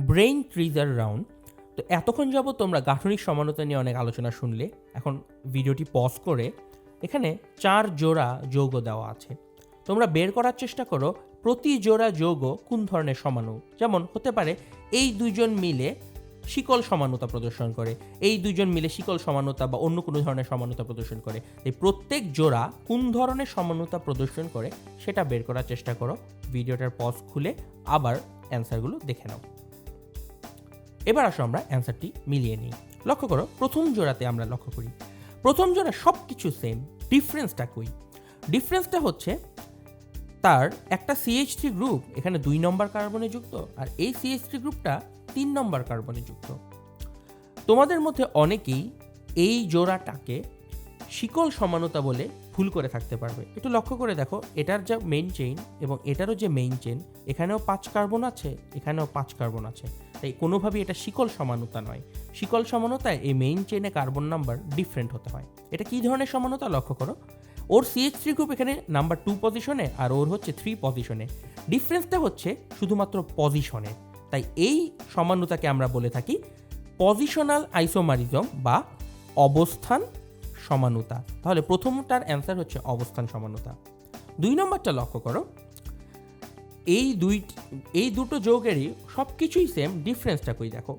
Brain ট্রিজার round. তো এতক্ষণ যাবত তোমরা গাঠনিক সমানতা নিয়ে অনেক আলোচনা শুনলে। এখন ভিডিওটি পজ করে এখানে 4 জোড়া যৌগ দেওয়া আছে, তোমরা বের করার চেষ্টা করো প্রতি জোড়া যৌগ কোন ধরনের সমাণু। যেমন হতে পারে এই দুইজন মিলে শিকল সমানতা প্রদর্শন করে, এই দুইজন মিলে শিকল সমানতা বা অন্য কোনো ধরনের সমানতা প্রদর্শন করে। এই প্রত্যেক জোড়া কোন ধরনের সমানতা প্রদর্শন করে সেটা বের করার চেষ্টা করো। ভিডিওটার পজ খুলে আবার অ্যান্সারগুলো দেখে নাও। এবার আসো আমরা অ্যান্সারটি মিলিয়ে নিই। লক্ষ্য করো প্রথম জোড়াতে আমরা লক্ষ্য করি প্রথম জোড়া সব কিছু সেম, ডিফারেন্সটা কই? ডিফারেন্সটা হচ্ছে তার একটা CH3 গ্রুপ এখানে 2 নম্বর কার্বনে যুক্ত, আর এই CH3 গ্রুপটা 3 নম্বর কার্বনে যুক্ত। তোমাদের মধ্যে অনেকেই এই জোড়াটাকে শিকল সমানতা বলে ভুল করে থাকতে পারবে। একটু লক্ষ্য করে দেখো, এটার যা মেইন চেইন এবং এটারও যে মেইন চেইন, এখানেও 5 কার্বন আছে, এখানেও 5 কার্বন আছে, তাই কোনোভাবেই এটা শিকল সমানতা নয়। শিকল সমানতায় এই মেইন চেইনে কার্বন নাম্বার ডিফারেন্ট হতে হয়। এটা কী ধরনের সমানতা লক্ষ্য করো, ওর CH3 গ্রুপ এখানে নাম্বার 2 পজিশনে আর ওর হচ্ছে 3 পজিশনে। ডিফারেন্সটা হচ্ছে শুধুমাত্র পজিশনে, তাই এই সমানতাকে আমরা বলে থাকি পজিশনাল আইসোমারিজম বা অবস্থান সমানতা। তাহলে প্রথমটার অ্যান্সার হচ্ছে অবস্থান সমানতা। 2 নম্বরটা লক্ষ্য করো, এই দুটো যৌগেরই সব কিছুই সেম, ডিফারেন্সটা কই দেখো।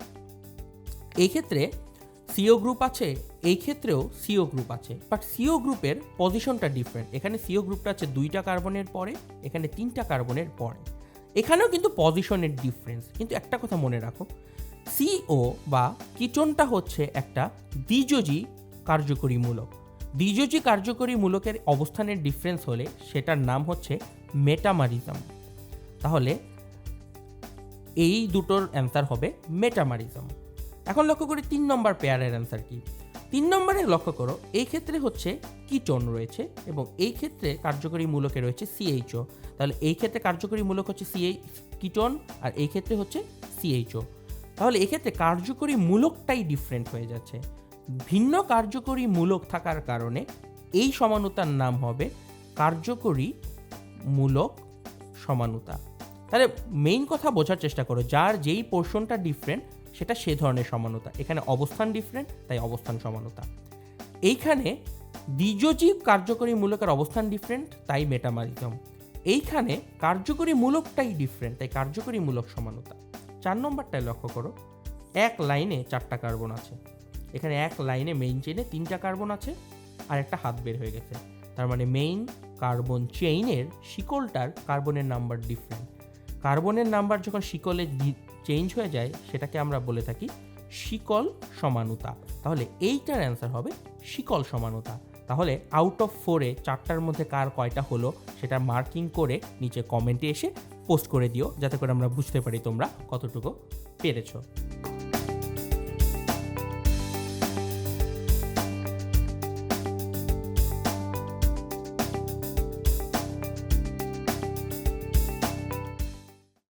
এই ক্ষেত্রে CO গ্রুপ আছে, এই ক্ষেত্রেও CO গ্রুপ আছে, বাট CO গ্রুপের পজিশনটা ডিফারেন্ট। এখানে CO গ্রুপটা আছে 2টা কার্বনের পরে, এখানে 3টা কার্বনের পরে। এখানেও কিন্তু পজিশনের ডিফারেন্স, কিন্তু একটা কথা মনে রাখো, CO বা কিটোনটা হচ্ছে একটা দ্বিযোজী কার্যকরী মূলক। দ্বিযোজী কার্যকরী মূলকের অবস্থানের ডিফারেন্স হলে সেটার নাম হচ্ছে মেটামারিজম। তাহলে এই দুটোর অ্যান্সার হবে মেটামারিজম। এখন লক্ষ্য করি 3 নম্বর পেয়ারের অ্যান্সার কি। 3 নম্বরে লক্ষ্য করো, এই ক্ষেত্রে হচ্ছে কিটোন রয়েছে এবং এই ক্ষেত্রে কার্যকরী মূলকে রয়েছে CHO। তাহলে এই ক্ষেত্রে কার্যকরী মূলক হচ্ছে কিটোন আর এই ক্ষেত্রে হচ্ছে CHO। তাহলে এক্ষেত্রে কার্যকরী মূলকটাই ডিফারেন্ট হয়ে যাচ্ছে। ভিন্ন কার্যকরী মূলক থাকার কারণে এই সমানতার নাম হবে কার্যকরী মূলক সমানতা। তাহলে মেইন কথা বোঝার চেষ্টা করো, যার যেই পোর্শনটা ডিফারেন্ট সেটা সে ধরনের সমানতা। এখানে অবস্থান ডিফারেন্ট, তাই অবস্থান সমানতা। এইখানে দ্বিযোজী কার্যকরী মূলকের অবস্থান ডিফারেন্ট, তাই মেটামারিজম। এইখানে কার্যকরী মূলকটাই ডিফারেন্ট, তাই কার্যকরী মূলক সমানতা। 4 নম্বরটায় লক্ষ্য করো, এক লাইনে 4টা কার্বন আছে, এখানে এক লাইনে মেইন চেইনে 3টা কার্বন আছে আর একটা হাত বের হয়ে গেছে। তার মানে মেইন কার্বন চেইনের শিকলটার কার্বনের নাম্বার ডিফারেন্ট। কার্বনের নাম্বার যখন শিকলে চেঞ্জ হয়ে যায় সেটাকে আমরা বলে থাকি শিকল সমানুতা। তাহলে এইটার অ্যান্সার হবে শিকল সমানুতা। তাহলে আউট অফ 4-এ 4টার মধ্যে কার কয়টা হলো সেটা মার্কিং করে নিচে কমেন্টে এসে পোস্ট করে দিও, যাতে করে আমরা বুঝতে পারি তোমরা কতটুকু পেরেছো।